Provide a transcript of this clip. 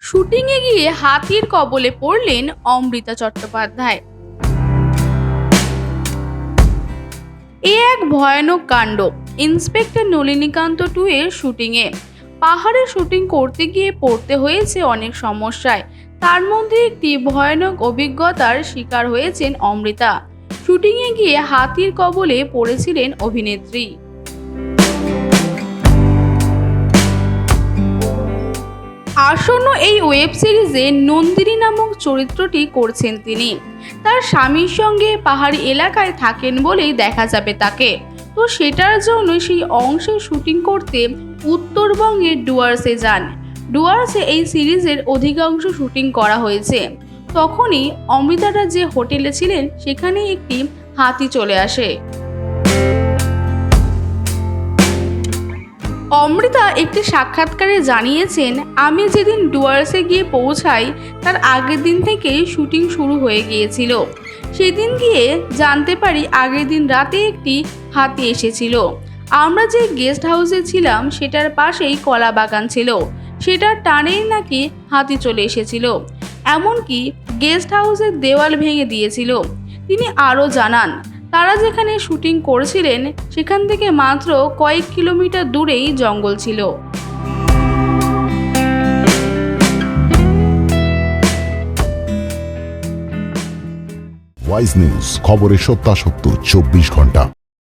শুটিংয়ে গিয়ে হাতির কবলে পড়লেন অমৃতা চট্টোপাধ্যায়। এ এক ভয়ানক কাণ্ড। ইন্সপেক্টর নলিনীকান্ত 2 এর শুটিংয়ে পাহাড়ে শুটিং করতে গিয়ে পড়তে হয়েছে অনেক সমস্যায়। তার মধ্যে একটি ভয়ানক অভিজ্ঞতার শিকার হয়েছেন অমৃতা। শুটিংয়ে গিয়ে হাতির কবলে পড়েছিলেন অভিনেত্রী। আসন্ন এই ওয়েব সিরিজে নন্দিনী নামক চরিত্রটি করছেন তিনি। তার স্বামীর সঙ্গে পাহাড়ি এলাকায় থাকেন বলেই দেখা যাবে তাকে। তো সেটার জন্য সেই অংশে শুটিং করতে উত্তরবঙ্গের ডুয়ার্সে যান। ডুয়ার্সে এই সিরিজের অধিকাংশ শুটিং করা হয়েছে। তখনই অমৃতারা যে হোটেলে ছিলেন সেখানে একটি হাতি চলে আসে। অমৃতা একটি সাক্ষাৎকারে জানিয়েছেন, আমি যেদিন ডুয়ার্সে গিয়ে পৌঁছাই তার আগের দিন থেকেই শুটিং শুরু হয়ে গিয়েছিল। সেদিন গিয়ে জানতে পারি আগের দিন রাতে একটি হাতি এসেছিল। আমরা যে গেস্ট হাউসে ছিলাম সেটার পাশেই কলা বাগান ছিল, সেটার টানেই নাকি হাতি চলে এসেছিল। এমনকি গেস্ট হাউসের দেওয়াল ভেঙে দিয়েছিল। তিনি আরও জানান, তারা যেখানে শুটিং করছিলেন সেখান থেকে মাত্র কয়েক কিলোমিটার দূরেই জঙ্গল ছিল। ওয়াইজ নিউজ, খবরের সত্যাসত্য 24 ঘন্টা।